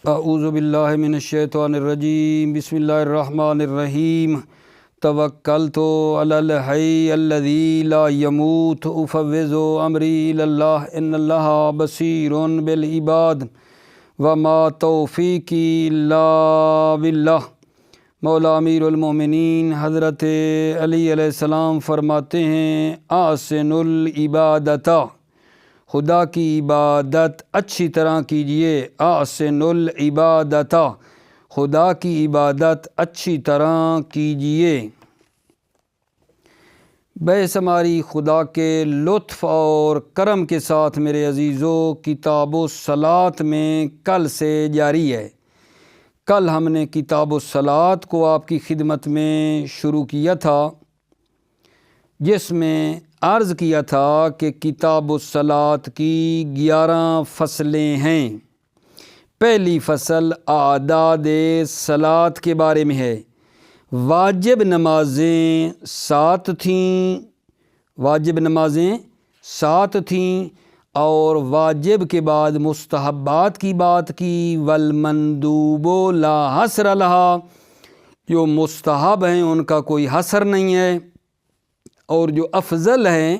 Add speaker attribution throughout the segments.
Speaker 1: اعوذ باللہ من الشیطان الرجیم بسم اللہ الرحمن الرحیم توکلت علی الحی الذی لا یموت افوض امری الی اللہ ان اللہ بصیر بالعباد وما توفیقی الا باللہ۔ مولا امیر المومنین حضرت علی علیہ السلام فرماتے ہیں احسن العبادۃ، خدا کی عبادت اچھی طرح کیجئے۔ احسن العبادۃ، خدا کی عبادت اچھی طرح کیجئے۔ بے شماری خدا کے لطف اور کرم کے ساتھ میرے عزیزو کتاب الصلاۃ میں کل سے جاری ہے۔ کل ہم نے کتاب الصلاۃ کو آپ کی خدمت میں شروع کیا تھا، جس میں عرض کیا تھا کہ کتاب الصلاۃ کی 11 فصلیں ہیں۔ پہلی فصل اعداد صلاۃ کے بارے میں ہے۔ واجب نمازیں 7 تھیں، واجب نمازیں 7 تھیں، اور واجب کے بعد مستحبات کی بات کی۔ والمندوب لا حصر لہا، جو مستحب ہیں ان کا کوئی حصر نہیں ہے، اور جو افضل ہیں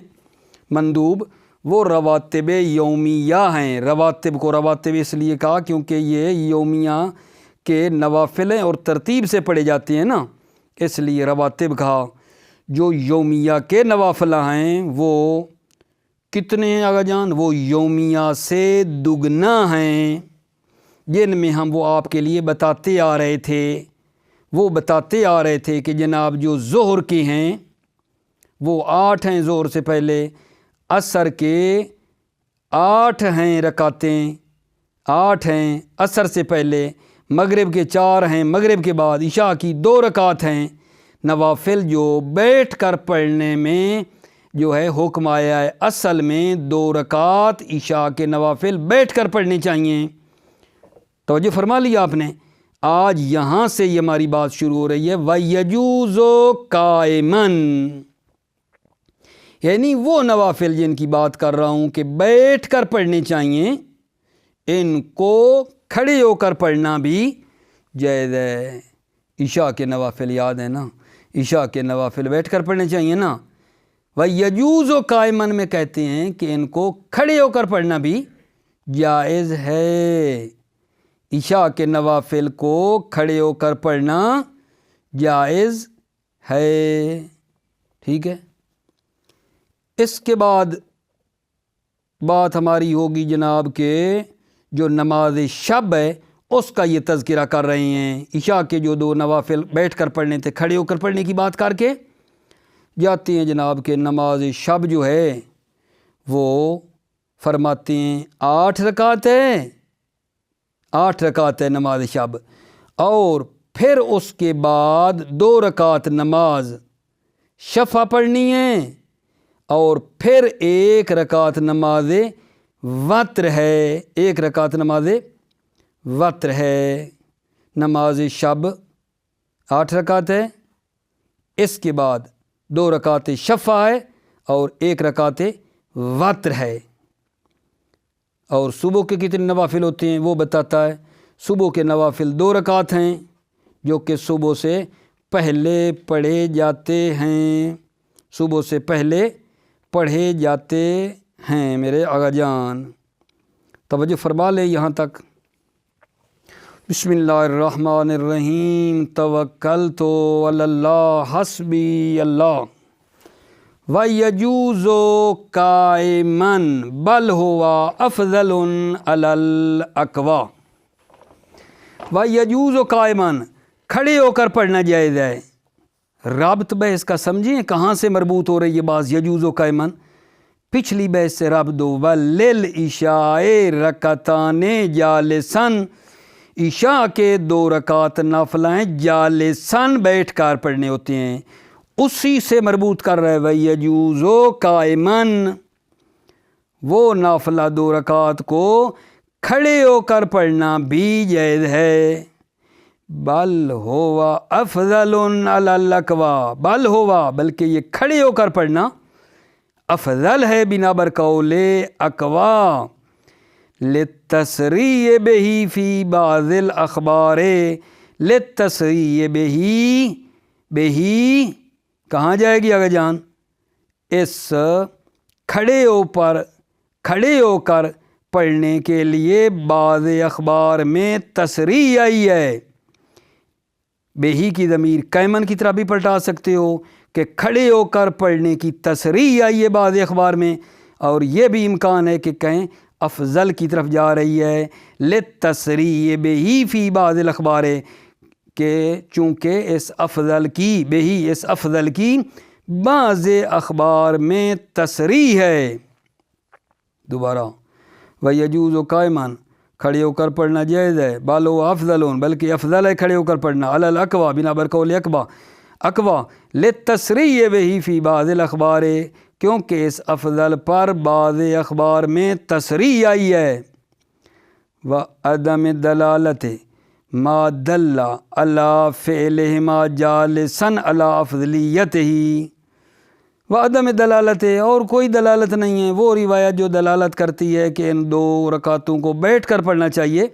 Speaker 1: مندوب وہ رواتب یومیہ ہیں۔ رواتب کو رواتب اس لیے کہا کیونکہ یہ یومیہ کے نوافل ہیں اور ترتیب سے پڑھے جاتے ہیں نا، اس لیے رواتب کہا۔ جو یومیہ کے نوافل ہیں وہ کتنے ہیں آقا جان؟ وہ یومیہ سے دگنا ہیں، جن میں ہم وہ آپ کے لیے بتاتے آ رہے تھے کہ جناب جو ظہر کے ہیں وہ 8 ہیں، ظہر سے پہلے، عصر کے 8 ہیں رکعتیں، 8 ہیں عصر سے پہلے، مغرب کے 4 ہیں، مغرب کے بعد عشاء کی 2 رکعت ہیں۔ نوافل جو بیٹھ کر پڑھنے میں جو ہے حکم آیا ہے، اصل میں 2 رکعت عشاء کے نوافل بیٹھ کر پڑھنے چاہیے۔ توجہ فرما لیا آپ نے؟ آج یہاں سے یہ ہماری بات شروع ہو رہی ہے۔ وَيَجُوزُ قَائِمًا، یعنی وہ نوافل جن کی بات کر رہا ہوں کہ بیٹھ کر پڑھنے چاہیے، ان کو کھڑے ہو کر پڑھنا بھی جائز ہے۔ عشاء کے نوافل یاد ہے نا، عشاء کے نوافل بیٹھ کر پڑھنے چاہیے نا۔ وَيَجُوزُ قَائِمًا میں کہتے ہیں کہ ان کو کھڑے ہو کر پڑھنا بھی جائز ہے۔ عشاء کے نوافل کو کھڑے ہو کر پڑھنا جائز ہے، ٹھیک ہے۔ اس کے بعد بات ہماری ہوگی جناب کہ جو نماز شب ہے اس کا یہ تذکرہ کر رہے ہیں۔ عشاء کے جو 2 نوافل بیٹھ کر پڑھنے تھے، کھڑے ہو کر پڑھنے کی بات کر کے جاتے ہیں جناب کہ نماز شب جو ہے وہ فرماتے ہیں 8 رکعت ہے، 8 رکعت ہے نماز شب، اور پھر اس کے بعد 2 رکعت نماز شفع پڑھنی ہے، اور پھر 1 رکعت نماز وتر ہے، 1 رکعت نماز وتر ہے۔ نماز شب 8 رکعت ہے، اس کے بعد 2 رکعت شفع ہے اور 1 رکعت وتر ہے۔ اور صبح کے کتنے نوافل ہوتے ہیں وہ بتاتا ہے۔ صبح کے نوافل 2 رکعت ہیں جو کہ صبح سے پہلے پڑھے جاتے ہیں، صبح سے پہلے پڑھے جاتے ہیں میرے آقا جان۔ توجہ فرما لے یہاں تک۔ بسم اللہ الرحمن الرحیم توکلت علی اللہ حسبی اللہ وَيَجُوزُ قَائِمًا بل ہوا افضل علی الاقوا۔ وَيَجُوزُ قَائِمًا، کھڑے ہو کر پڑھنا جائز ہے۔ رابط بحث کا سمجھیں کہاں سے مربوط ہو رہی ہے بات یجوز قائمًا؟ پچھلی بحث سے رابط دو۔ وَلِلْعِشَاءِ رَكَعَتَانِ جَالِسًا، عشاء کے 2 رکعت نافلہ ہیں جالساً بیٹھ کر پڑھنے ہوتے ہیں، اسی سے مربوط کر رہے وَيَجُوزُ قَائِمًا، وہ نافلہ 2 رکعت کو کھڑے ہو کر پڑھنا بھی جائز ہے۔ بل ہوا افضل علی الاقوا، بل ہوا، بلکہ یہ کھڑے ہو کر پڑھنا افضل ہے بنا بر قول اقوا، للتسریع بہی فی بعض الاخبار، للتسریع بہی، بہی کہاں جائے گی آگے جان؟ اس کھڑے ہو کر پڑھنے کے لیے بعض اخبار میں تسریع آئی ہے۔ بہی کی ضمیر قائمن کی طرح بھی پلٹا سکتے ہو کہ کھڑے ہو کر پڑھنے کی تسریع آئی ہے بعض اخبار میں، اور یہ بھی امکان ہے کہ کہیں افضل کی طرف جا رہی ہے، للتسریع بہی فی بعض الاخبار، کہ چونکہ اس افضل کی، بہی اس افضل کی بعض اخبار میں تسریع ہے۔ دوبارہ وَيَجُوزُ قائماً، کھڑے ہو کر پڑھنا جائز ہے، بل هو افضل، بلکہ افضل ہے کھڑے ہو کر پڑھنا، علی الاقوی، بنا بر قول اقوی، للتسریع بہی فی بعض الاخبار، کیونکہ اس افضل پر بعض اخبار میں تسریع آئی ہے۔ وعدم دلالت ما دل علی فعلہما جالسا علی افضلیتہ، وعدم دلالت، اور کوئی دلالت نہیں ہے، وہ روایت جو دلالت کرتی ہے کہ ان 2 رکعتوں کو بیٹھ کر پڑھنا چاہیے،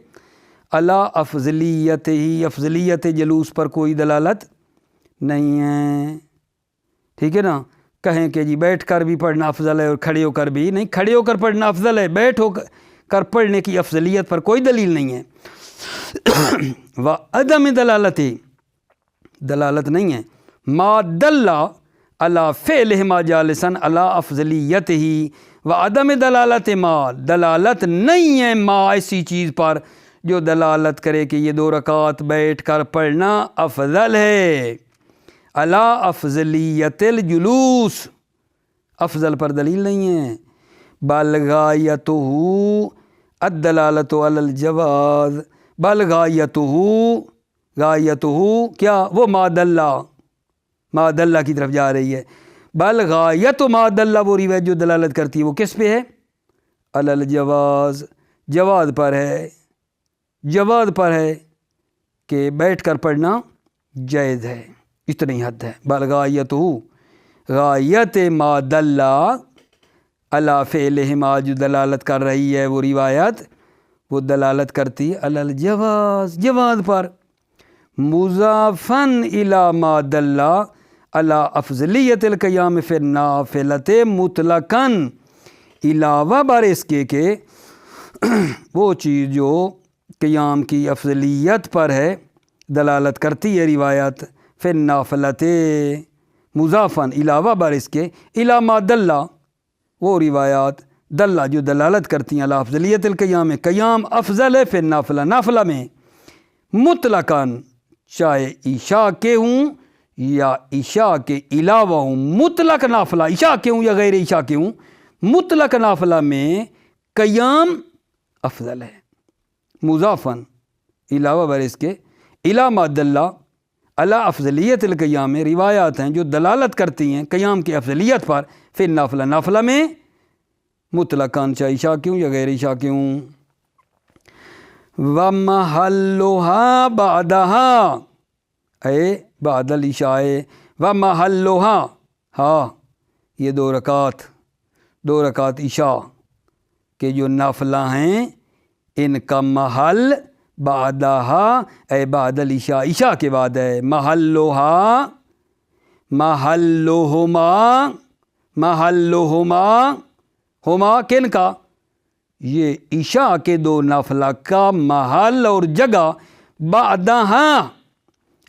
Speaker 1: علی افضلیتہ، افضلیت جلوس پر کوئی دلالت نہیں ہے، ٹھیک ہے نا؟ کہیں کہ جی بیٹھ کر بھی پڑھنا افضل ہے اور کھڑے ہو کر بھی نہیں، کھڑے ہو کر پڑھنا افضل ہے، بیٹھ ہو کر پڑھنے کی افضلیت پر کوئی دلیل نہیں ہے۔ وعدم دلالت، دلالت نہیں ہے، ما دل علی فعلہما جالسا علی افضلیتہ، وعدم دلالت ما، دلالت نہیں ہے ما ایسی چیز پر جو دلالت کرے کہ یہ 2 رکعات بیٹھ کر پڑھنا افضل ہے، علی افضلیت الجلوس، افضل پر دلیل نہیں ہے، بل غایتہ الدلالت علی الجواز، بل غایتہ، غایتہ کیا؟ وہ ما دلہ کی طرف جا رہی ہے، بل غایت ما دلہ، وہ روایت جو دلالت کرتی ہے وہ کس پہ ہے؟ علی الجواز، جواز پر ہے، جواز پر ہے کہ بیٹھ کر پڑھنا جائز ہے، اتنی حد ہے۔ بل غایتہ، غایت ما دلہ علی فعلہما، جو دلالت کر رہی ہے وہ روایت، وہ دلالت کرتی ہے علی الجواز، جواز پر، مضافاً الی ما دل علی افضلیت القیام فی النافلۃ مطلقاً، علاوہ بر اس کے کہ وہ چیز جو قیام کی افضلیت پر ہے دلالت کرتی ہے روایت، فی النافلۃ، مضافاً علاوہ بر اس کے، الی ما دل، وہ روایات دلہ جو دلالت کرتی ہیں علی افضلیت القیام، قیام افضل ہے، فی النافلہ، نافلہ میں، مطلقاً، چاہے عشاء کے ہوں یا عشاء کے علاوہ ہوں، مطلق نافلہ، عشاء کے ہوں یا غیر عشاء کے ہوں، مطلق نافلہ میں قیام افضل ہے، مضافاً علاوہ بر اس کے، الی ما دل علی افضلیت القیام، روایات ہیں جو دلالت کرتی ہیں قیام کی افضلیت پر، فی النافلہ، نافلہ میں، مطلقاً، چاہے عشاء کے ہوں یا غیر عشاء کے ہوں۔ وَمَحَلُّهَا بَعْدَهَا، اے بعد العشاء، وَمَحَلُّهَا، ہاں یہ 2 رکعات عشاء کے جو نافلہ ہیں ان کا محل بعدها، اے بعد العشاء، عشاء کے بعد ہے، محلهما، ہما کن کا؟ یہ عشاء کے 2 نافلہ کا محل اور جگہ بعدها،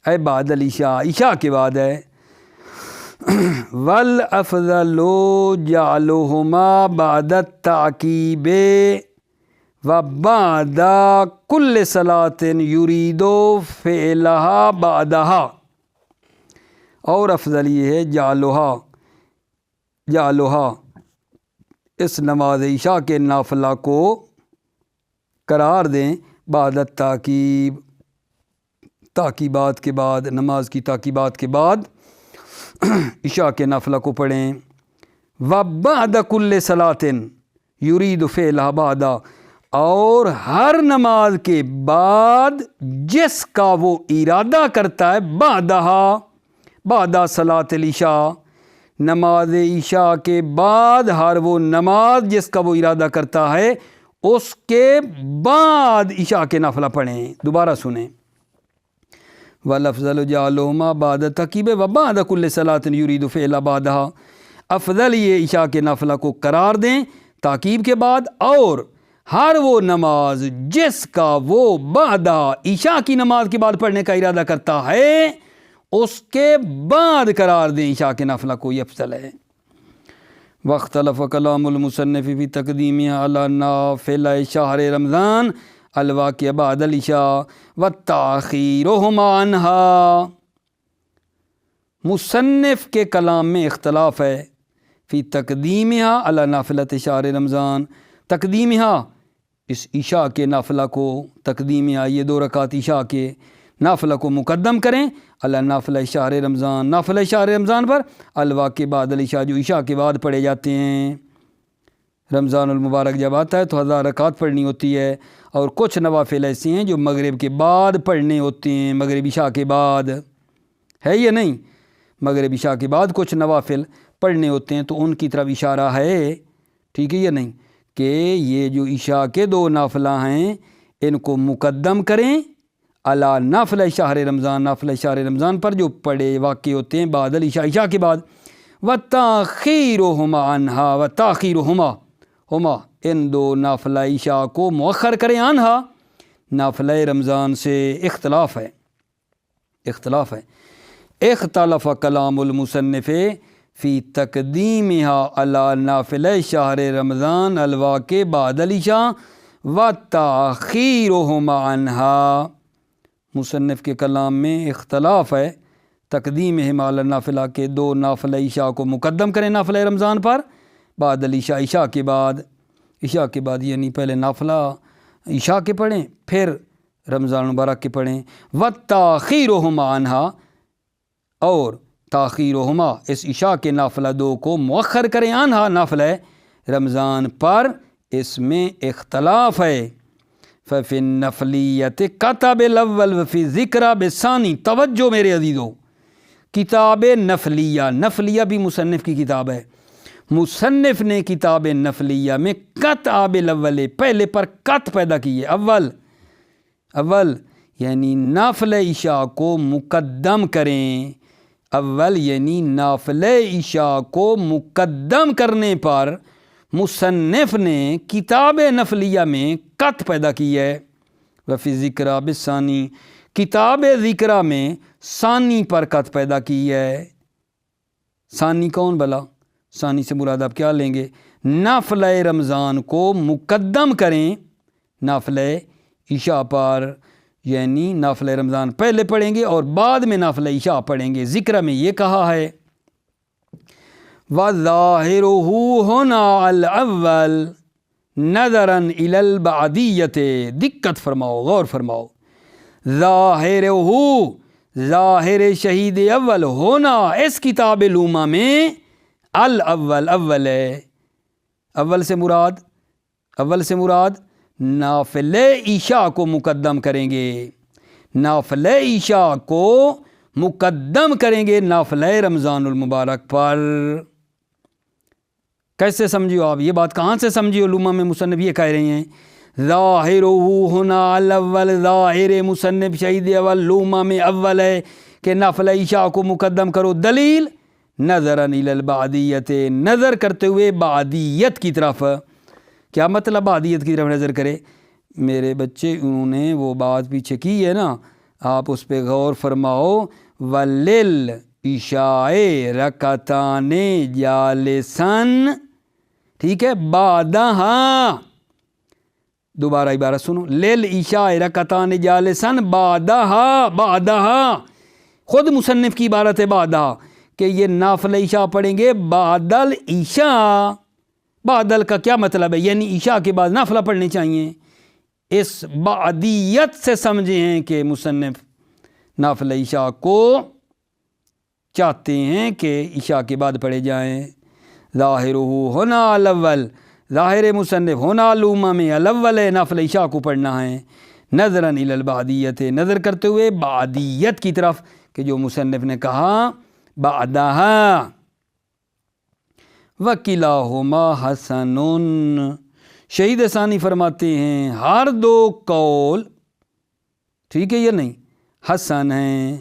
Speaker 1: اے بعد العشاء، عشاء کے بعد ہے۔ والافضل جعلهما بعد التعقیب وبعد كل صلاة يريد فعلها بعدها، اور افضل یہ ہے جعلها، اس نماز عشاء کے نافلہ کو قرار دیں بعد التعقیب، تعقیبات کے بعد، نماز کی تعقیبات کے بعد عشاء کے نافلہ کو پڑھیں۔ وَبَعْدَ كُلِّ صَلَاةٍ يُرِيدُ فِعْلَهَا بَعْدَ، اور ہر نماز کے بعد جس کا وہ ارادہ کرتا ہے، بعد صلاۃ العشاء، نماز عشاء کے بعد ہر وہ نماز جس کا وہ ارادہ کرتا ہے اس کے بعد عشاء کے نافلہ پڑھیں. دوبارہ سنیں. وَالْأَفْضَلُ جَعْلُهُمَا بَعْدَ التَّكْبِيرِ وَبَعْدَ كُلِّ صَلَاةٍ يُرِيدُ فِعْلَ بَعْدَهَا. افضل یہ عشاء کے نافلہ کو قرار دیں تاکیب کے بعد، اور ہر وہ نماز جس کا وہ بعد عشاء کی نماز کے بعد پڑھنے کا ارادہ کرتا ہے اس کے بعد قرار دیں عشاء کے نافلہ کو، یہ افضل ہے. وَاخْتَلَفَ كَلَامُ الْمُصَنِّفِ فِي تَقْدِيمِهَا عَلَى نَافِلَ شَهْرِ رمضان الواقع بعد العشاء وَالتَّأْخِيرُهُمَا عَنْهَا. مصنف کے کلام میں اختلاف ہے. فی تقدیمها علی نافلۃ شہر رمضان. تقدیمها اس عشاء کے نافلہ کو، تقدیمها یہ 2 رکعت عشاء کے نافلہ کو مقدم کریں علی نافلہ شہر رمضان، نافلہ شہر رمضان پر، الواقع بعد العشاء جو عشاء کے بعد پڑھے جاتے ہیں. رمضان المبارک جب آتا ہے تو 1000 رکعت پڑھنی ہوتی ہے، اور کچھ نوافل ایسے ہیں جو مغرب کے بعد پڑھنے ہوتے ہیں، مغرب عشاء کے بعد، ہے یا نہیں؟ مغرب عشاء کے بعد کچھ نوافل پڑھنے ہوتے ہیں، تو ان کی طرف اشارہ ہے، ٹھیک ہے یا نہیں، کہ یہ جو عشاء کے 2 نافلہ ہیں ان کو مقدم کریں علی نافلہ شہر رمضان، نافلہ شہر رمضان پر جو پڑھے واقع ہوتے ہیں بعد العشاء، عشاء کے بعد. وَتَأْخِيرُهُمَا عَنْهَا وَتَأْخِيرُهُمَا ہما ان 2 نافلہ عشاء کو مؤخر کریں عنہا نافلہ رمضان سے. اختلاف ہے. اختلف کلام المصنف فی تقدیمها علی نافلہ شہر رمضان الواقع بعد العشاء وتأخیرهما عنہا. مصنف کے کلام میں اختلاف ہے. تقدیمہما علی نافلہ کے 2 نافلہ عشاء کو مقدم کریں نافلہ رمضان پر بعد العشاء، عشاء کے بعد یعنی پہلے نافلہ عشاء کے پڑھیں پھر رمضان مبارک کے پڑھیں. وَتَأْخِيرُهُمَا عَنْهَا اور تاخیرهما اس عشاء کے نافلہ 2 کو مؤخر کریں عنہا نافلہ رمضان پر. اس میں اختلاف ہے. ففی النفلیت کتاب الاول وفی ذکر بثانی. توجہ میرے عزیزو، کتاب نفلیہ بھی مصنف کی کتاب ہے. مصنف نے کتاب نفلیہ میں کتاب الاول پہلے پر کت پیدا کی ہے. اول یعنی نافل عشاء کو مقدم کریں. اول یعنی نافل عشاء کو مقدم کرنے پر مصنف نے کتاب نفلیہ میں کت پیدا کی ہے. وفی ذکر بالثانی، کتاب ذکر میں ثانی پر کت پیدا کی ہے. ثانی کون بلا؟ ثانی سے مراد آپ کیا لیں گے؟ نافلہ رمضان کو مقدم کریں نافلہ عشاء پر، یعنی نافلہ رمضان پہلے پڑھیں گے اور بعد میں نافلہ عشاء پڑھیں گے. ذکر میں یہ کہا ہے وَظَاهِرُهُ هُنَا الْأَوَّلِ نَظَرًا إِلَى الْبَعْدِيَّةِ. دقت فرماؤ، غور فرماؤ. ظاہر شہید اول ہونا اس کتاب لوما میں اول ہے. اول سے مراد نافل عشاء کو مقدم کریں گے. نافل عشاء کو مقدم کریں گے نافل رمضان المبارک پر. کیسے سمجھیو آپ یہ بات؟ کہاں سے سمجھیو؟ لوما میں مصنف یہ کہہ رہے ہیں ظاہرہ ہونا الاول. ظاہر مصنف شہید اول لوما میں اول ہے کہ نافل عشاء کو مقدم کرو. دلیل نظراً الی البعدیت، نظر کرتے ہوئے بعدیت کی طرف. کیا مطلب بعدیت کی طرف نظر کرے؟ میرے بچے انہوں نے وہ بات پیچھے کی ہے نا، آپ اس پہ غور فرماؤ. وَلِلْعِشَاءِ رَکَعَتَانِ جَالِسًا، ٹھیک ہے، بعدہا. دوبارہ عبارت سنو، لِلْعِشَاءِ رَکَعَتَانِ جَالِسًا بعدہا. خود مصنف کی عبارت ہے بعدہا، کہ یہ نافل عشاء پڑھیں گے بعد العشاء. بعدل کا کیا مطلب ہے؟ یعنی عشاء کے بعد نافلہ پڑھنے چاہیے. اس بعدیت سے سمجھے ہیں کہ مصنف نافل عشاء کو چاہتے ہیں کہ عشاء کے بعد پڑھے جائیں. ظاہرہ ہونا الاول، ظاہر مصنف ہونا لوما میں الاول ہے، نافل عشاء کو پڑھنا ہے. نظراً الی البعدیت، نظر کرتے ہوئے بعدیت کی طرف، کہ جو مصنف نے کہا بعدہا. وَكِلَاهُمَا حَسَنٌ، شہید ثانی فرماتے ہیں ہر دو قول ٹھیک ہے یا نہیں حسن ہیں،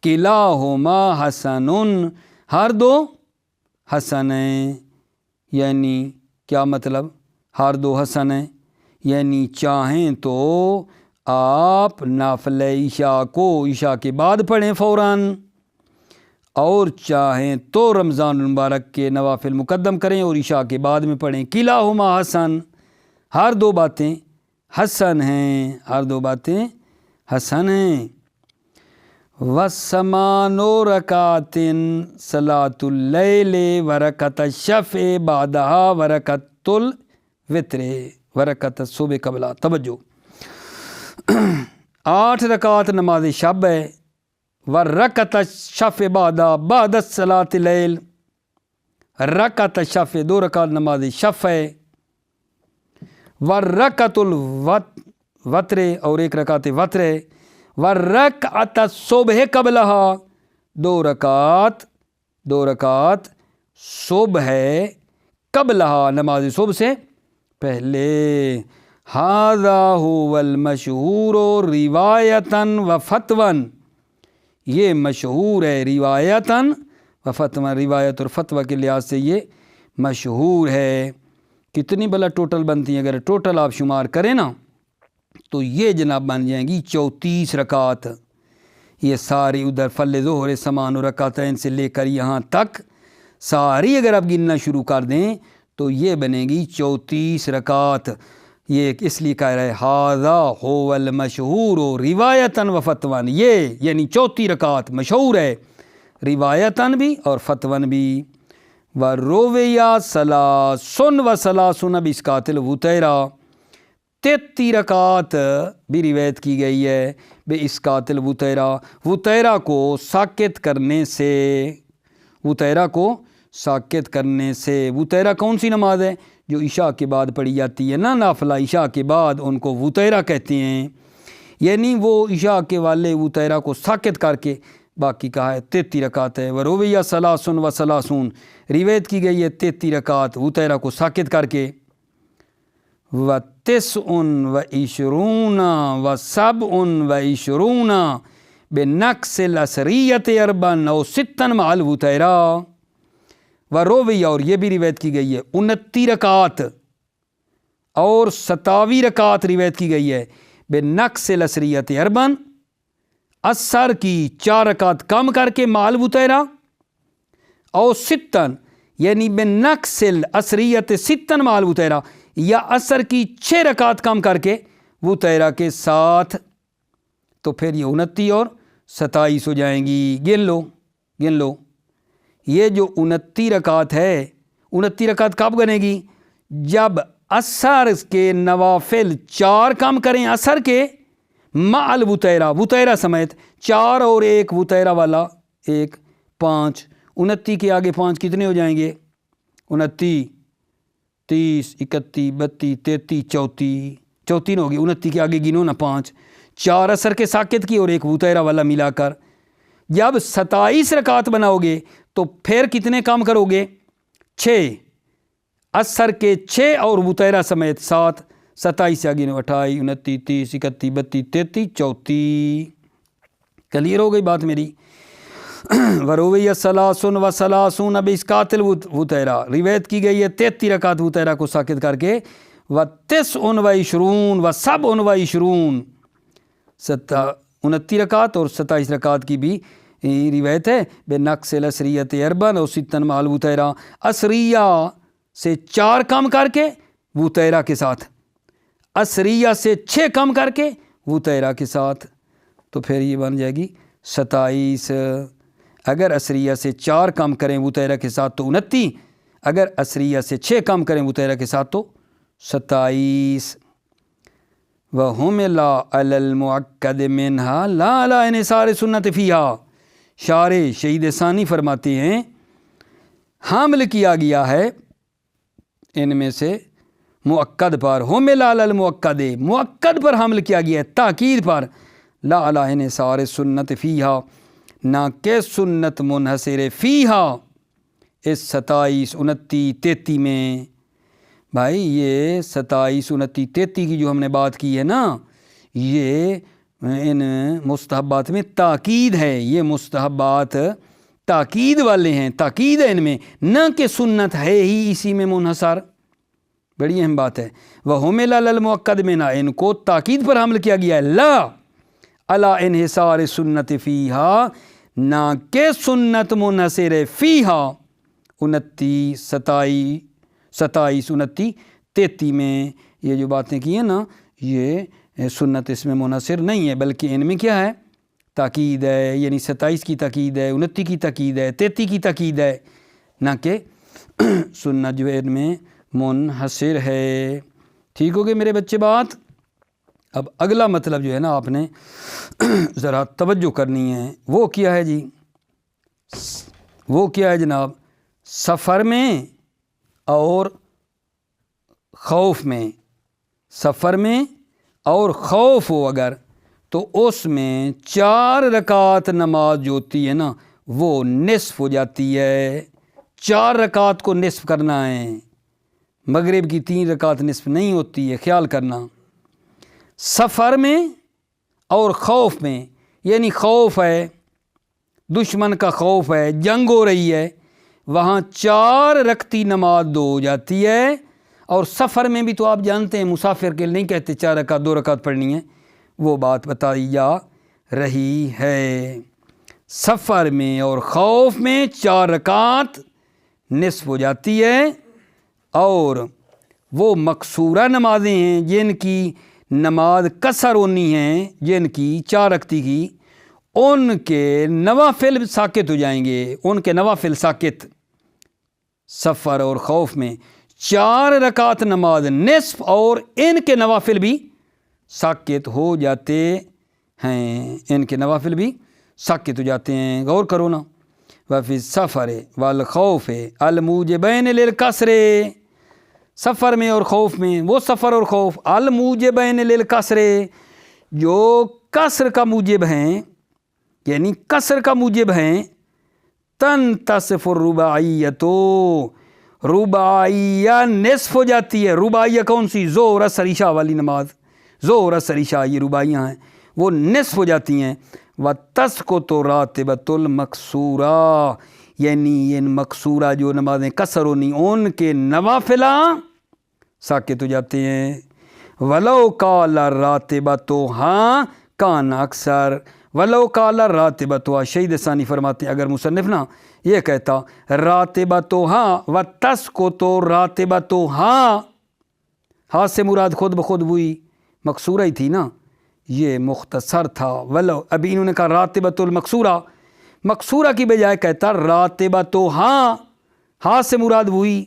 Speaker 1: کلاہما حسنن، ہر دو حسن ہیں، یعنی کیا مطلب ہر دو حسن ہیں، یعنی چاہیں تو آپ نافل عشاء کو عشاء کے بعد پڑھیں فوراً، اور چاہیں تو رمضان المبارک کے نوافل مقدم کریں اور عشاء کے بعد میں پڑھیں۔ کلاہما حسن، ہر دو باتیں حسن ہیں، ہر دو باتیں حسن ہیں۔ وَثَمَانُ رَكَعَاتٍ صَلَاةُ اللَّيْلِ وَرَكَعَتَ الشَّفْعِ بَعْدَهَا وَرَكَعَتُ الْوِتْرِ وَرَكَعَتَ الصُّبْحِ قبلہ۔ توجہ، 8 رکعات نماز شب ہے، وَرَكَعَتَ الشَّفْعِ بعد صلاۃ اللیل، رکعت الشفع 2 رکعت نماز شفع ہے، وَرَكَعَتُ الوتر اور 1 رکعت وتر ہے، وَرَكَعَتَ الصُّبْحِ قبلها 2 رکعت صبح ہے، قبلها نماز صبح سے پہلے۔ هذا هو المشہور روایتاً و فتواً، یہ مشہور ہے روایتاً و فتواً، روایت اور فتویٰ کے لحاظ سے یہ مشہور ہے۔ کتنی بلا ٹوٹل بنتی ہیں؟ اگر ٹوٹل آپ شمار کریں نا تو یہ جناب بن جائیں گی 34 رکعت۔ یہ ساری ادھر فل ظہر ثمان رکعتین سے لے کر یہاں تک ساری اگر آپ گننا شروع کر دیں تو یہ بنے گی 34 رکعت۔ یہ اس لیے کہہ رہے ھذا ھو المشہور روایتاً و فتواً، یہ یعنی 34 رکعت مشہور ہے روایتاً بھی اور فتواً بھی۔ وَرُوِیَ ثَلَاثٌ وَثَلَاثُونَ بِإِسْقَاطِ الْوُتَیرَةِ، 33 رکعت بھی روایت کی گئی ہے بِإِسْقَاطِ الْوُتَیرَةِ، وتیرہ کو ساکت کرنے سے، وتیرہ کو ساکت کرنے سے۔ وتیرہ کون سی نماز ہے؟ جو عشاء کے بعد پڑھی جاتی ہے نا، نافلہ عشاء کے بعد، ان کو وتیرہ کہتے ہیں، یعنی وہ عشاء کے والے وتیرہ کو ساکت کر کے باقی کہا ہے 33 رکعت ہے۔ وَرُوِیَ ثَلَاثٌ وَثَلَاثُونَ، روایت کی گئی ہے 33 رکعت وتیرہ کو ساکت کر کے۔ وَتِسْعٌ وَعِشْرُونَ وَسَبْعٌ وَعِشْرُونَ بِنَقْصِ الْعَصْرِیَّةِ أَرْبَعًا أَوْ سِتًّا مَعَ الْوُتَیرَةِ، وروی، اور یہ بھی روایت کی گئی ہے 29 رکعت اور 27 رکعت روایت کی گئی ہے بِنَقْصِ الْعَصْرِیَّةِ أَرْبَعًا، عصر کی 4 رکعت کم کر کے مع الوتیرہ، اور 6 یعنی بِنَقْصِ الْعَصْرِیَّةِ 6 مع الوتیرہ، یا عصر کی 6 رکعت کم کر کے وتیرہ کے ساتھ، تو پھر یہ 29 اور 27 ہو جائیں گی۔ گن لو یہ جو 29 رکعت ہے، 29 رکعت کب گنے گی؟ جب عصر کے نوافل 4 کم کریں، عصر کے مع الوتیرہ، وتیرہ سمیت، 4 اور 1 وتیرہ والا 1، 5، 29 کے آگے 5 کتنے ہو جائیں گے؟ 29، 30، 31، 32، 33، 34 ہوگی۔ 29 کے آگے گنو نا 5، 4 عصر کے ساکت کی اور 1 وتیرہ والا ملا کر۔ جب 27 رکعت بناؤ گے تو پھر کتنے کام کرو گے؟ 6، عصر کے 6 اور وتیرہ سمیت 7، 27 سے آگے 28، 29، 30، 31، 32، 33، 34۔ کلیئر ہو گئی بات میری؟ وَرُوِیَ ثَلَاثٌ وَثَلَاثُونَ بِإِسْقَاطِ الْوُتَیرَةِ، روایت کی گئی ہے 33 رکعت وتیرہ کو ساکت کر کے۔ وَتِسْعٌ وَعِشْرُونَ وَسَبْعٌ وَعِشْرُونَ، 29 رکعت اور 27 رکعت کی بھی روایت ہے بِنَقْصِ الْعَصْرِیَّةِ أَرْبَعًا أَوْ سِتًّا مَعَ الْوُتَیرَةِ، عصریہ سے 4 کم کر کے وتیرہ کے ساتھ، عصریہ سے 6 کم کر کے وتیرہ کے ساتھ، تو پھر یہ بن جائے گی 27۔ اگر عصریہ سے 4 کم کریں وتیرہ کے ساتھ تو 29، اگر عصریہ سے 6 کم کریں وتیرہ کے ساتھ تو 27۔ وَحُمِلَ عَلَى الْمُؤَكَّدِ مِنْهَا لَا عَلَى انحصار سنت فیہا، شارح شہید ثانی فرماتے ہیں حمل کیا گیا ہے ان میں سے مؤکد پر، حمل علی المؤکد، مؤکد پر حمل کیا گیا ہے، تاکید پر، لا علی انحصار سنت فیہا، نہ کہ سنت منحصر فیہا، اس 27، 29، 33 میں۔ بھائی یہ 27 29 33 کی جو ہم نے بات کی ہے نا، یہ ان مستحبات میں تاکید ہے، یہ مستحبات تاکید والے ہیں، تاکید ہے ان میں، نہ کہ سنت ہے ہی اسی میں منحصر۔ بڑی اہم بات ہے۔ وَحُمِلَ عَلَى الْمُؤَكَّدِ مِنْهَا، ان کو تاکید پر حمل کیا گیا ہے، لا عَلَى انحصار سنت فیہا، نہ کہ سنت منحصر ہے فیہا، 29 27 29 33 میں یہ جو باتیں کی ہیں نا، یہ سنت اس میں منحصر نہیں ہے، بلکہ ان میں کیا ہے؟ تاکید ہے، یعنی 27 کی تاکید ہے، 29 کی تاکید ہے، 33 کی تاکید ہے، نہ کہ سنت جو ہے ان میں منحصر ہے۔ ٹھیک ہو گئے میرے بچے بات؟ اب اگلا مطلب جو ہے نا آپ نے ذرا توجہ کرنی ہے، وہ کیا ہے جی؟ وہ کیا ہے جناب؟ سفر میں اور خوف میں، سفر میں اور خوف ہو اگر، تو اس میں 4 رکعت نماز جو ہوتی ہے نا وہ نصف ہو جاتی ہے۔ 4 رکعت کو نصف کرنا ہے، مغرب کی 3 رکعت نصف نہیں ہوتی ہے، خیال کرنا۔ سفر میں اور خوف میں، یعنی خوف ہے، دشمن کا خوف ہے، جنگ ہو رہی ہے، وہاں 4 رکعتی نماز 2 ہو جاتی ہے۔ اور سفر میں بھی تو آپ جانتے ہیں مسافر کے نہیں کہتے 4 رکعت 2 رکعت پڑھنی ہے، وہ بات بتائی جا رہی ہے۔ سفر میں اور خوف میں 4 رکعت نصف ہو جاتی ہے، اور وہ مقصورہ نمازیں ہیں جن کی نماز قصر ہونی ہیں، جن کی 4 رکعتی کی، ان کے نوافل ساقط ہو جائیں گے، ان کے نوافل ساقط۔ سفر اور خوف میں 4 رکعت نماز نصف اور ان کے نوافل بھی ساقط ہو جاتے ہیں، ان کے نوافل بھی ساقط ہو جاتے ہیں۔ غور کرو نا۔ وفی السفر والخوف الموجبین للقصر، سفر میں اور خوف میں، وہ سفر اور خوف الموجبین للقصر جو قصر کا موجب ہیں، یعنی قصر کا موجب ہیں، تنتصف الرباعیۃ، رباعیہ نصف ہو جاتی ہے۔ رباعیہ کون سی؟ ظہر اثر عشاء والی نماز، ظہر اثر عشاء یہ رباعیاں ہیں، وہ نصف ہو جاتی ہیں۔ وَتَسْقُطُ رَاتِبَةُ الْمَقْصُورَہ، یعنی ان مقصورہ جو نمازیں قصر ہونی ان کے نوافلہ ساقط ہو جاتے ہیں۔ وَلَوْ قَالَ رَاتِبَتُهَا كَانَ أَكْثَرَ، وَلَوْ قَالَ رَاتِبَتُهَا، شہید ثانی فرماتے ہیں اگر مصنف نا یہ کہتا راتبتها وتسقط راتبتها، ہاتھ سے مراد خود بخود وہی مقصورہ ہی تھی نا، یہ مختصر تھا۔ ولو، ابھی انہوں نے کہا راتبۃ المقصورہ، مقصورہ کی بجائے کہتا راتبتها، ہاتھ سے مراد وہی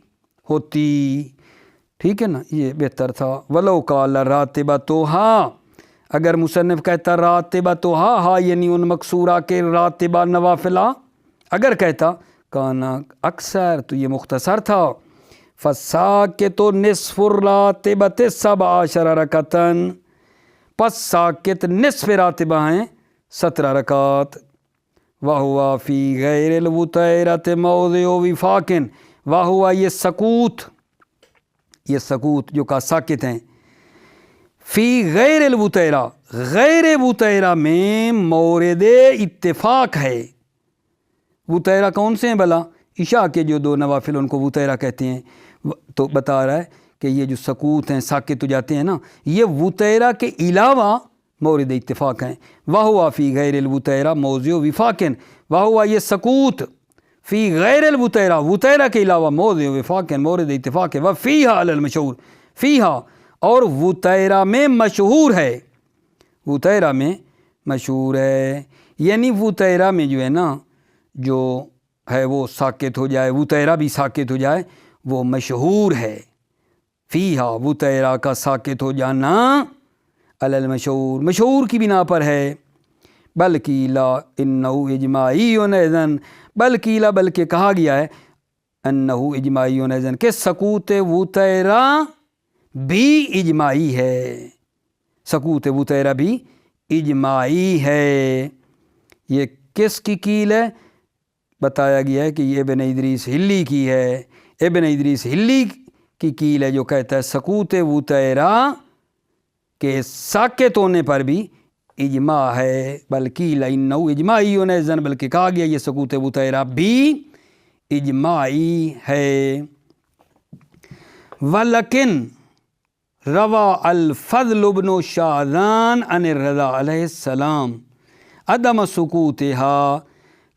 Speaker 1: ہوتی، ٹھیک ہے نا، یہ بہتر تھا۔ ولو قال راتبتها، اگر مصنف کہتا راتبتها، ہاں یعنی ان مقصورہ کے راتبہ نوافلہ، اگر کہتا کانا اکثر تو یہ مختصر تھا۔ فساکت نصف الراتبۃ 17 رکعتاً، پس ساکت نصف راتبہ ہیں 17 رکعت۔ وہوا فی غیر الوتیرۃ موضع وفاق، وہوا یہ سکوت، یہ سکوت جو کا ساکت ہیں، فی غیر الوتیرہ، غیر وتیرہ میں مورد اتفاق ہے۔ وتیرہ کون سے ہیں بھلا؟ عشاء کے جو 2 نوافل ان کو وتیرہ کہتے ہیں۔ تو بتا رہا ہے کہ یہ جو سکوت ہیں ساکت ہو جاتے ہیں نا، یہ وتیرہ کے علاوہ مورد اتفاق ہیں۔ وہوا فی غیر الوتیرہ موضع وفاق، وہوا یہ سکوت فی غیر الوتیرہ، وتیرہ کے علاوہ موضع وفاق، مورد اتفاق ہے۔ وفیہا علی المشہور، فیہا اور وتیرہ میں مشہور ہے، وتیرہ میں مشہور ہے، یعنی وتیرہ میں جو ہے نا جو ہے وہ ساکت ہو جائے، وتیرہ بھی ساکت ہو جائے، وہ مشہور ہے۔ فیہا وتیرہ کا ساکت ہو جانا علی المشہور، مشہور کی بنا پر ہے۔ بلکہ لا انہو اجماعی ایضاً، بلکہ لا بلکہ کہا گیا ہے انہو اجماعی ایضاً کہ سکوت وتیرہ بھی اجماعی ہے، سکوت وتیرہ بھی اجماعی ہے۔ یہ کس کی قیل ہے؟ بتایا گیا ہے کہ یہ ابن ادریس حلی کی ہے۔ ابن ادریس حلی کی قیل ہے جو کہتا ہے سکوت وطیرہ کے ساکت ہونے پر بھی اجماع ہے، بلکہ لَإِنَّهُ اجماعی نَزَن، بلکہ کہا گیا یہ سکوت وطیرہ بھی اجماعی ہے۔ وَلَكِنْ روا الفضل بن شاذان عن الرضا علیہ السلام عدم سکوتها،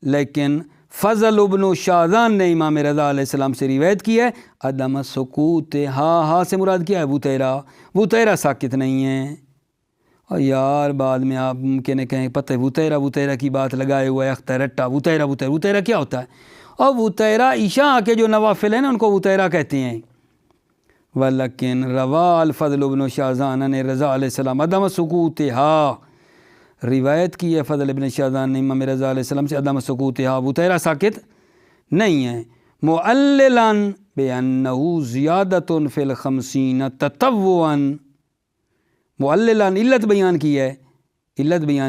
Speaker 1: لیکن فضل بن شاذان نے امام رضا علیہ السلام سے روایت کی ہے عدم سکوتها، ہاں سے مراد کیا ہے وطیرہ، وطیرہ ساکت نہیں ہے۔ اور یار بعد میں آپ ممکن ہے کہیں پتہ وطیرہ کی بات لگائے ہوا ہے اخترٹا، وطیرہ کیا ہوتا ہے؟ اور وطیرہ عشاء کے جو نوافل ہیں نا ان کو وطیرہ کہتے ہیں۔ وَلَكِنْ رَوَا الْفَضْلُ بْنُ شَاذَانَ عن رضا علیہ السلام عدم سکوتها، روایت کی ہے فضل ابن شاذان نے امام رضا علیہ السلام سے عدم سکوتها، وطیرہ ساکت نہیں ہے، مُعَلِّلًا بِأَنَّهُ زِيَادَةٌ فِي الْخَمْسِينَ تَطَوُّعًا، معللان علت بیان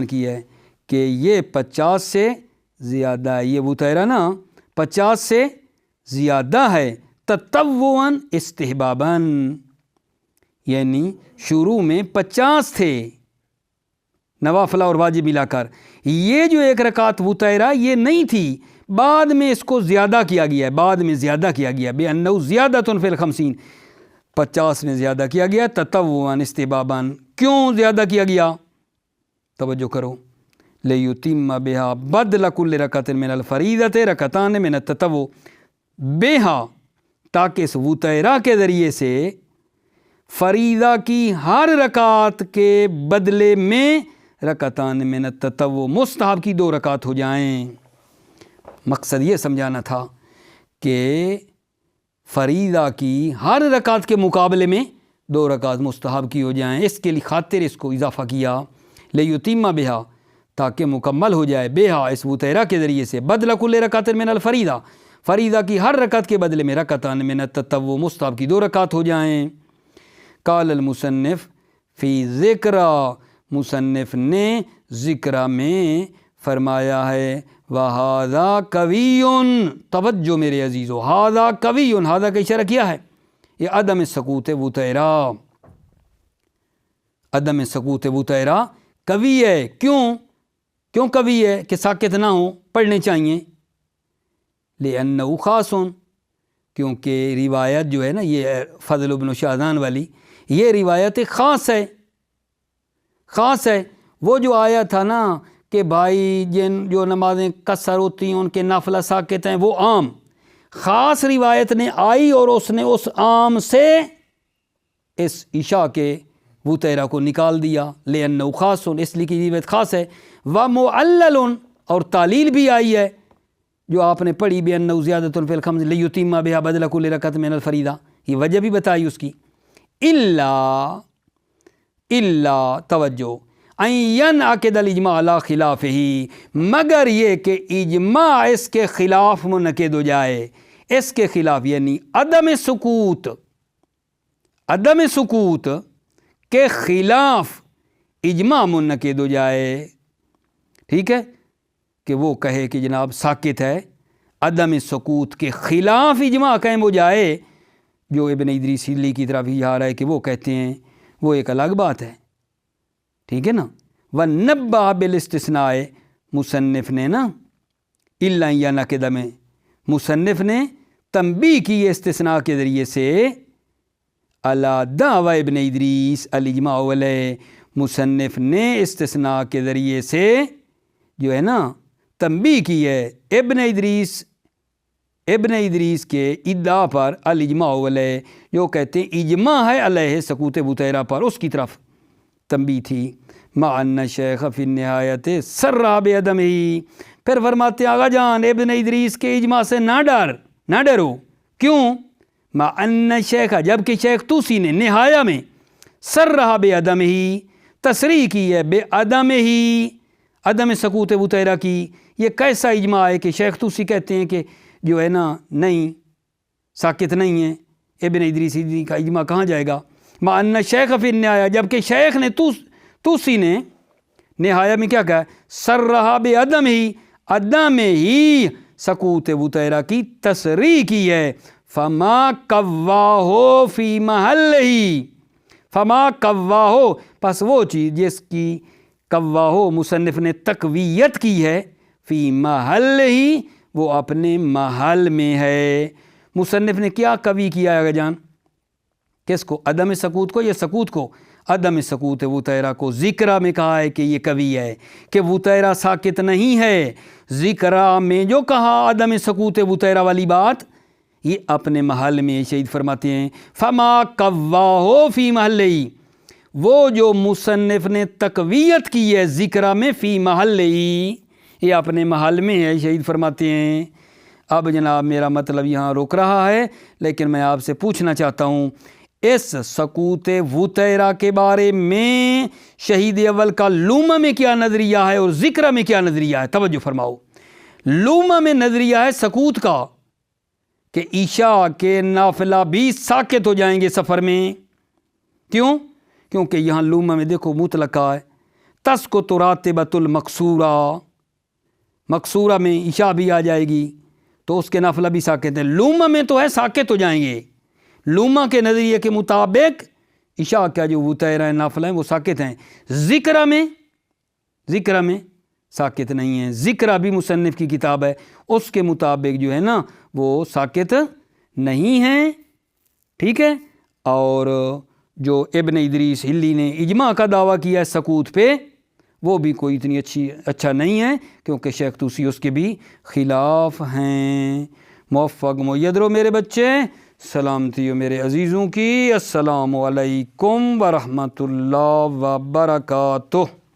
Speaker 1: کی ہے کہ یہ 50 سے زیادہ ہے، یہ وطیرہ نا 50 سے زیادہ ہے، تطوعاً استحباباً، یعنی شروع میں 50 تھے نوافل اور واجب ملا کر، یہ جو ایک رکعت وطیرہ یہ نہیں تھی، بعد میں اس کو زیادہ کیا گیا ہے، بِأَنَّهُ زِيَادَةٌ فِي الْخَمْسِينَ، 50 میں زیادہ کیا گیا، تطوعاً استحباباً، کیوں زیادہ کیا گیا؟ توجہ کرو، لِيُتِمَّ بِهَا بَدْلَ كُلِّ رَكَعَةٍ مِنَ الْفَرِيضَةِ رَكَعَتَانِ مِنَ التَّطَوُّعِ، بِهَا تاکہ اس وطیرہ کے ذریعے سے فریضہ کی ہر رکعت کے بدلے میں رکعتان من التطوع، مستحب کی 2 رکعت ہو جائیں۔ مقصد یہ سمجھانا تھا کہ فریضہ کی ہر رکعت کے مقابلے میں 2 رکعت مستحب کی ہو جائیں، اس کے لیے خاطر اس کو اضافہ کیا، لیتم بہا تاکہ مکمل ہو جائے، بہا اس وطیرہ کے ذریعے سے، بدل کل رکعت من الفریضہ، فریضہ کی ہر رکعت کے بدلے میں رکعتان من التطوع، مستحب کی 2 رکعت ہو جائیں۔ قال المصنف فی ذکر، مصنف نے ذکر میں فرمایا ہے وَهَذَا قَوِيٌّ، توجہ میرے عزیزو، هَذَا قَوِيٌّ، هذا کا اشارہ کیا ہے؟ یہ عدم سکوت وطیرہ، عدم سکوت وطیرہ قوی ہے، کیوں قوی ہے کہ ساکت نہ ہوں، پڑھنے چاہیے، لِأَنَّهُ خاصٌ، کیونکہ روایت جو ہے نا یہ فضل بن شاذان والی، یہ روایت خاص ہے، وہ جو آیا تھا نا کہ بھائی جن جو نمازیں قصر ہوتی ہیں ان کے نافلہ ساکت ہیں، وہ عام، خاص روایت نے آئی اور اس نے اس عام سے اس عشاء کے وطیرہ کو نکال دیا، لِأَنَّهُ خاصٌ، اس لیے کہ روایت خاص ہے، وَمُعَلَّلٌ، اور تعلیل بھی آئی ہے جو آپ نے پڑھی، بِأَنَّهُ زِيَادَةٌ فِي الْخَمْسِ لِيُتِمَّ بِهَا بَدْلَ كُلِّ رَكَعَةٍ مِنَ الْفَرِيضَةِ، یہ وجہ بھی بتائی اس کی، الا توجہ ان ينعقد الاجماع على خلافه، مگر یہ کہ اجماع اس کے خلاف منعقد ہو جائے، اس کے خلاف یعنی عدم سکوت کے خلاف اجماع منعقد ہو جائے، ٹھیک ہے، کہ وہ کہے کہ جناب ساکت ہے، عدم سکوت کے خلاف اجماع قائم ہو جائے، جو ابن ادریس ہلی کی طرف ہی آ رہا ہے کہ وہ کہتے ہیں، وہ ایک الگ بات ہے، ٹھیک ہے نا۔ وَنَبَّهَ بِالِاسْتِثْنَاءِ، مصنف نے نا اِلَّا يَنْعَقِدَ میں مصنف نے تنبیہ کی استثناء کے ذریعے سے، عَلَى دَعْوَى ابن ادریس الْإِجْمَاعُ عَلَيْهِ، مصنف نے استثناء کے ذریعے سے جو ہے نا تنبیہ کی ہے ابن ادریس کے ادعا پر، الاجماع علیہ، جو کہتے ہیں اجماع ہے علیہ سکوت وطیرہ پر، اس کی طرف تنبیہ تھی۔ مع ان شیخ فی النہایت سرّا بعدمہ، پھر فرماتے ہیں آغا جان ابن ادریس کے اجماع سے نہ ڈرو، کیوں؟ مع ان شیخ، جبکہ شیخ طوسی نے نہایہ میں سرّا بعدمہ، تصریح کی ہے بعدمہ، عدم سکوت وطیرہ کی۔ یہ کیسا اجماع ہے کہ شیخ طوسی کہتے ہیں کہ جو ہے نا نہیں، ساکت نہیں ہے، ابن ادریس کا اجماع کہاں جائے گا؟ مع ان شیخ فی النہایہ، جبکہ شیخ نے طوسی نے نہایہ میں کیا کہا؟ سرّا بعدمہ، عدم ہی سکوت وطیرہ کی تصریح کی ہے، فما قواہو فی محلہ، فما قواہو پس وہ چیز جس کی قواہو مصنف نے تقویت کی ہے، فی محلہ وہ اپنے محل میں ہے۔ مصنف نے کیا قوی کیا ہے جان؟ کس کو؟ عدم سکوت کو یا سکوت کو؟ عدم سکوت وطیرہ کو۔ ذکرہ میں کہا ہے کہ یہ قوی ہے کہ وطیرہ ساکت نہیں ہے۔ ذکرہ میں جو کہا عدم سکوت وطیرہ والی بات، یہ اپنے محل میں شہید فرماتے ہیں فما قواہو فی محلہ، وہ جو مصنف نے تقویت کی ہے ذکرہ میں، فی محلہ یہ اپنے محل میں ہے، شہید فرماتے ہیں۔ اب جناب میرا مطلب یہاں رک رہا ہے، لیکن میں آپ سے پوچھنا چاہتا ہوں اس سکوت وطیرہ کے بارے میں شہید اول کا لومہ میں کیا نظریہ ہے اور ذکرہ میں کیا نظریہ ہے؟ توجہ فرماؤ۔ لومہ میں نظریہ ہے سکوت کا کہ عشاء کے نافلہ بھی ساکت ہو جائیں گے سفر میں۔ کیوں؟ کیونکہ یہاں لومہ میں دیکھو مطلقہ ہے، تسکت راتبۃ المقصورہ، مقصورہ میں عشاء بھی آ جائے گی تو اس کے نافلہ بھی ساکت ہیں۔ لومہ میں تو ہے ساکت ہو جائیں گے، لومہ کے نظریے کے مطابق عشاء کا جو وطیرہ نافلہ ہیں وہ ساکت ہیں۔ ذکرہ میں ساکت نہیں ہیں۔ ذکرہ بھی مصنف کی کتاب ہے، اس کے مطابق جو ہے نا وہ ساکت نہیں ہیں، ٹھیک ہے۔ اور جو ابن ادریس حلی نے اجماع کا دعویٰ کیا ہے سکوت پہ، وہ بھی کوئی اتنی اچھا نہیں ہے، کیونکہ شیخ طوسی اس کے بھی خلاف ہیں۔ موفق مؤید رہو میرے بچے، سلامتی ہو میرے عزیزوں کی۔ السلام علیکم ورحمۃ اللہ وبرکاتہ۔